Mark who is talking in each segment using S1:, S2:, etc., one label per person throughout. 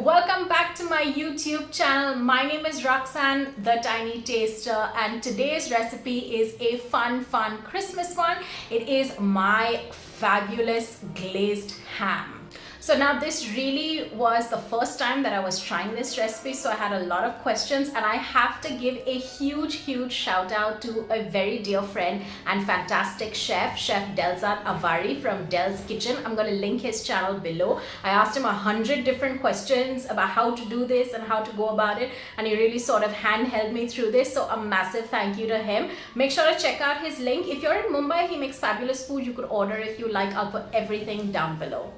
S1: welcome back to my YouTube channel. My name is Roxanne, the Tiny Taster, and today's recipe is a fun Christmas one. It is my fabulous glazed ham. So now this really was the first time that I was trying this recipe, so I had a lot of questions, and I have to give a huge shout out to a very dear friend and fantastic chef, Chef Delzad Avari from Del's Kitchen. I'm going to link his channel below. I asked him 100 different questions about how to do this and how to go about it, and he really sort of handheld me through this, so a massive thank you to him. Make sure to check out his link. If you're in Mumbai, he makes fabulous food. You could order if you like. I'll put everything down below.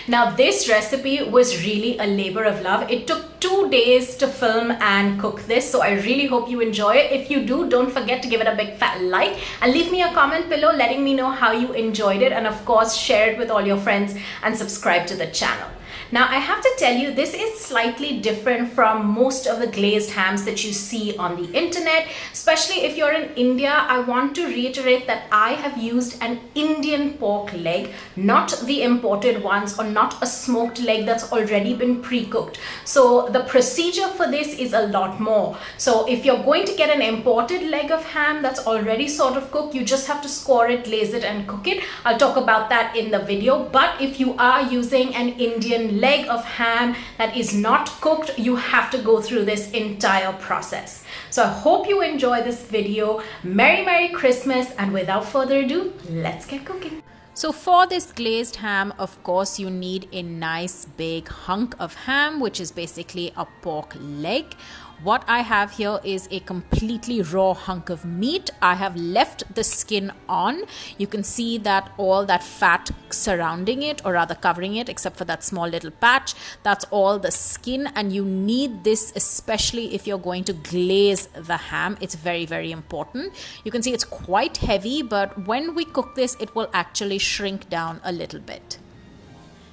S1: Now this recipe was really a labor of love. It took 2 days to film and cook this, so I really hope you enjoy it. If you do, don't forget to give it a big fat like and leave me a comment below letting me know how you enjoyed it, and of course share it with all your friends and subscribe to the channel. Now I have to tell you, this is slightly different from most of the glazed hams that you see on the internet. Especially if you're in India, I want to reiterate that I have used an Indian pork leg, not the imported ones, or not a smoked leg that's already been pre-cooked. So the procedure for this is a lot more. So if you're going to get an imported leg of ham that's already sort of cooked, you just have to score it, glaze it, and cook it. I'll talk about that in the video. But if you are using an Indian leg of ham that is not cooked, you have to go through this entire process. So I hope you enjoy this video. Merry Christmas, and without further ado, let's get cooking. So for this glazed ham, of course, you need a nice big hunk of ham, which is basically a pork leg. What I have here is a completely raw hunk of meat. I have left the skin on. You can see that all that fat surrounding it, or rather covering it, except for that small little patch, that's all the skin, and you need this especially if you're going to glaze the ham. It's very important. You can see it's quite heavy, but when we cook this, it will actually shrink down a little bit.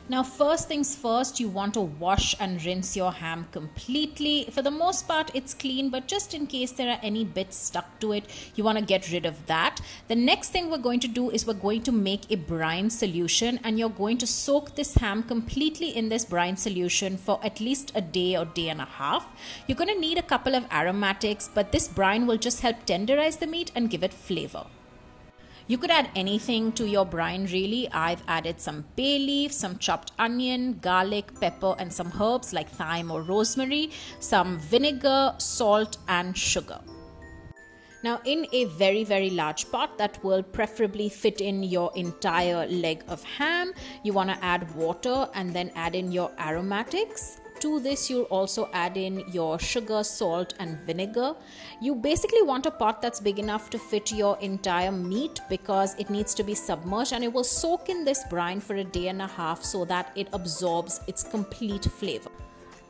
S1: Now first things first, you want to wash and rinse your ham completely. For the most part it's clean, but just in case there are any bits stuck to it, you want to get rid of that. The next thing we're going to do is we're going to make a brine solution, and you're going to soak this ham completely in this brine solution for at least a day or day and a half. You're going to need a couple of aromatics, but this brine will just help tenderize the meat and give it flavor. You could add anything to your brine really. I've added some bay leaf, some chopped onion, garlic, pepper, and some herbs like thyme or rosemary, some vinegar, salt, and sugar. Now in a very large pot that will preferably fit in your entire leg of ham, you want to add water and then add in your aromatics. To this, you'll also add in your sugar, salt, and vinegar. You basically want a pot that's big enough to fit your entire meat, because it needs to be submerged, and it will soak in this brine for a day and a half so that it absorbs its complete flavor.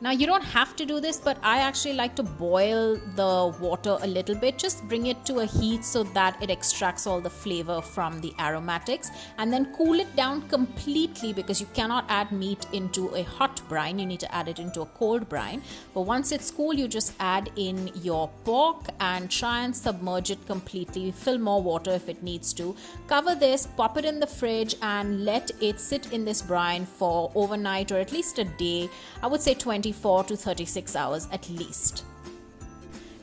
S1: Now you don't have to do this, but I actually like to boil the water a little bit. Just bring it to a heat so that it extracts all the flavor from the aromatics, and then cool it down completely, because you cannot add meat into a hot brine. You need to add it into a cold brine. But once it's cool, you just add in your pork and try and submerge it completely. Fill more water if it needs to. Cover this, pop it in the fridge, and let it sit in this brine for overnight, or at least a day. I would say 24 to 36 hours at least.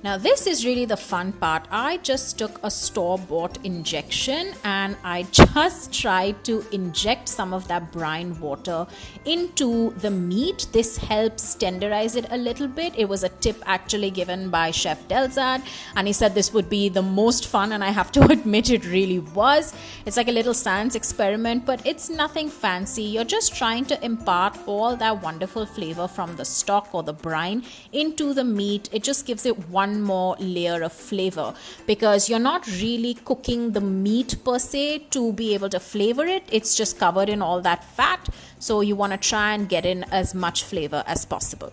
S1: Now this is really the fun part. I just took a store-bought injection and I just tried to inject some of that brine water into the meat. This helps tenderize it a little bit. It was a tip actually given by Chef Delzad, and he said this would be the most fun, and I have to admit it really was. It's like a little science experiment, but it's nothing fancy. You're just trying to impart all that wonderful flavor from the stock or the brine into the meat. It just gives it one more layer of flavor, because you're not really cooking the meat per se to be able to flavor it. It's just covered in all that fat, so you want to try and get in as much flavor as possible.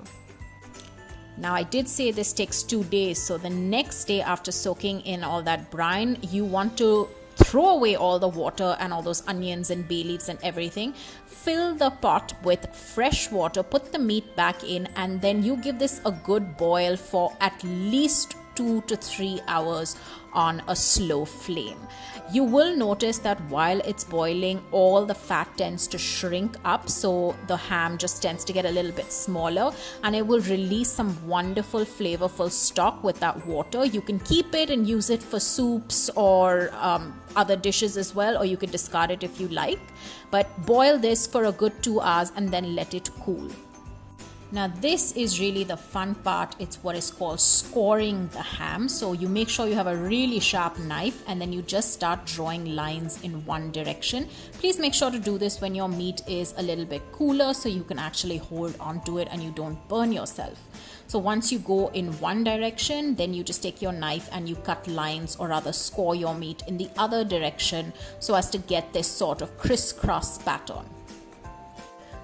S1: Now I did say this takes 2 days, so the next day after soaking in all that brine, you want to throw away all the water and all those onions and bay leaves and everything. Fill the pot with fresh water, put the meat back in, and then you give this a good boil for at least 2 to 3 hours on a slow flame. You will notice that while it's boiling, all the fat tends to shrink up, so the ham just tends to get a little bit smaller, and it will release some wonderful flavorful stock with that water. You can keep it and use it for soups or other dishes as well, or you can discard it if you like. But boil this for a good 2 hours and then let it cool. Now this is really the fun part. It's what is called scoring the ham. So you make sure you have a really sharp knife and then you just start drawing lines in one direction. Please make sure to do this when your meat is a little bit cooler so you can actually hold onto it and you don't burn yourself. So once you go in one direction, then you just take your knife and you cut lines, or rather score your meat in the other direction so as to get this sort of crisscross pattern.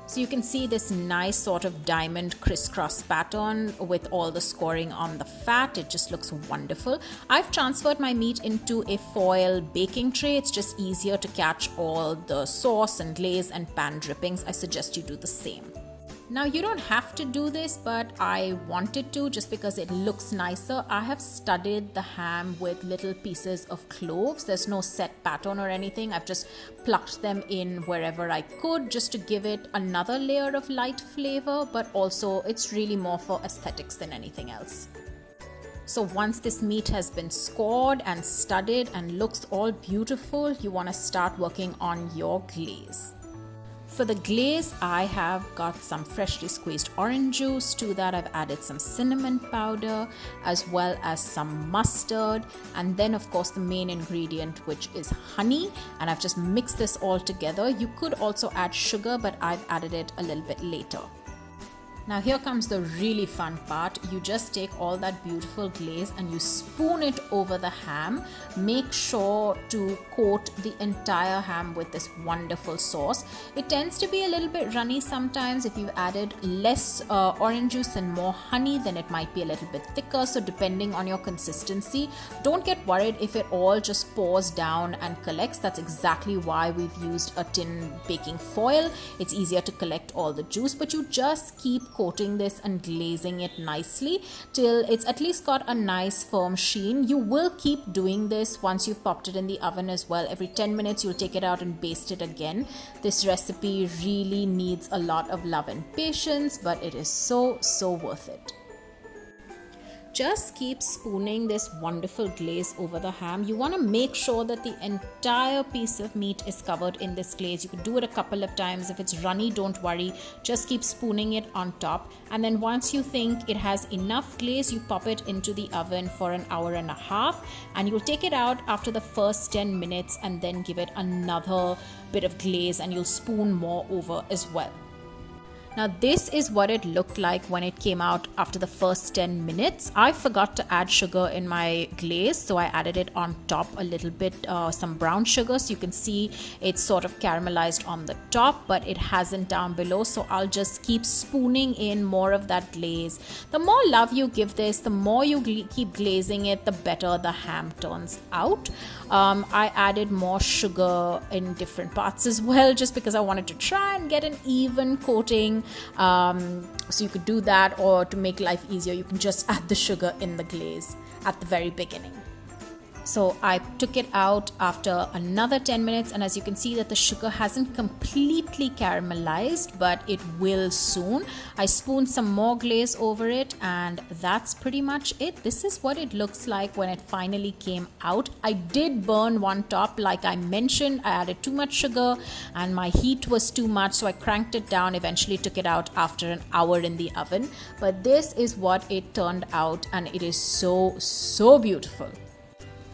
S1: So you can see this nice sort of diamond crisscross pattern with all the scoring on the fat. It just looks wonderful. I've transferred my meat into a foil baking tray. It's just easier to catch all the sauce and glaze and pan drippings. I suggest you do the same. Now you don't have to do this, but I wanted to just because it looks nicer. I have studded the ham with little pieces of cloves. There's no set pattern or anything. I've just plucked them in wherever I could just to give it another layer of light flavor, but also it's really more for aesthetics than anything else. So once this meat has been scored and studded and looks all beautiful, you want to start working on your glaze. For the glaze, I have got some freshly squeezed orange juice. To that, I've added some cinnamon powder as well as some mustard. And then, of course, the main ingredient, which is honey. And I've just mixed this all together. You could also add sugar, but I've added it a little bit later. Now here comes the really fun part. You just take all that beautiful glaze and you spoon it over the ham. Make sure to coat the entire ham with this wonderful sauce. It tends to be a little bit runny sometimes. If you've added less orange juice and more honey, then it might be a little bit thicker. So depending on your consistency, don't get worried if it all just pours down and collects. That's exactly why we've used a tin baking foil. It's easier to collect all the juice, but you just keep coating this and glazing it nicely till it's at least got a nice firm sheen. You will keep doing this once you've popped it in the oven as well. Every 10 minutes you'll take it out and baste it again. This recipe really needs a lot of love and patience, but it is so worth it. Just keep spooning this wonderful glaze over the ham. You want to make sure that the entire piece of meat is covered in this glaze. You can do it a couple of times. If it's runny, don't worry. Just keep spooning it on top. And then once you think it has enough glaze, you pop it into the oven for an hour and a half. And you'll take it out after the first 10 minutes and then give it another bit of glaze and you'll spoon more over as well. Now this is what it looked like when it came out after the first 10 minutes. I forgot to add sugar in my glaze, so I added it on top a little bit, some brown sugar. So you can see it's sort of caramelized on the top, but it hasn't down below. So I'll just keep spooning in more of that glaze. The more love you give this, the more you keep glazing it, the better the ham turns out. I added more sugar in different parts as well, just because I wanted to try and get an even coating. So you could do that, or to make life easier, you can just add the sugar in the glaze at the very beginning. So I took it out after another 10 minutes, and as you can see that the sugar hasn't completely caramelized, but it will soon. I spooned some more glaze over it, and that's pretty much it. This is what it looks like when it finally came out. I did burn one top, like I mentioned. I added too much sugar and my heat was too much, so I cranked it down, eventually took it out after an hour in the oven. But this is what it turned out, and it is so beautiful.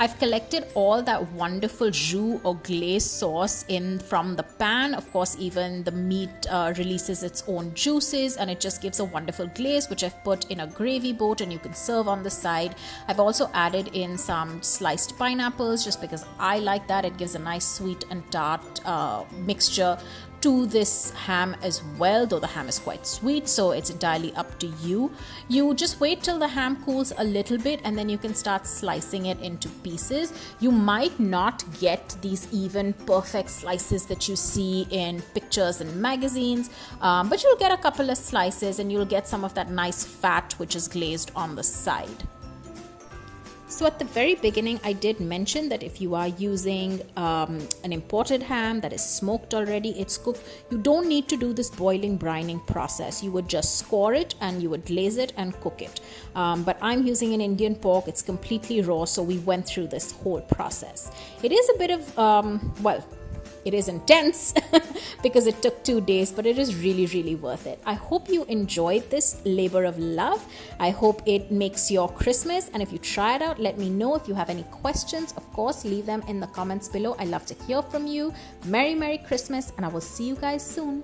S1: I've collected all that wonderful jus or glaze sauce in from the pan. Of course, even the meat releases its own juices, and it just gives a wonderful glaze, which I've put in a gravy boat and you can serve on the side. I've also added in some sliced pineapples just because I like that. It gives a nice sweet and tart mixture to this ham as well, though the ham is quite sweet, so it's entirely up to you. You just wait till the ham cools a little bit and then you can start slicing it into pieces. You might not get these even perfect slices that you see in pictures and magazines, but you'll get a couple of slices and you'll get some of that nice fat which is glazed on the side. So at the very beginning, I did mention that if you are using an imported ham that is smoked already, it's cooked, you don't need to do this boiling brining process. You would just score it and you would glaze it and cook it. But I'm using an Indian pork. It's completely raw, so we went through this whole process. It is a bit of, it is intense because it took 2 days, but it is really, really worth it. I hope you enjoyed this labor of love. I hope it makes your Christmas. And if you try it out, let me know. If you have any questions, of course, leave them in the comments below. I love to hear from you. Merry, Merry Christmas, and I will see you guys soon.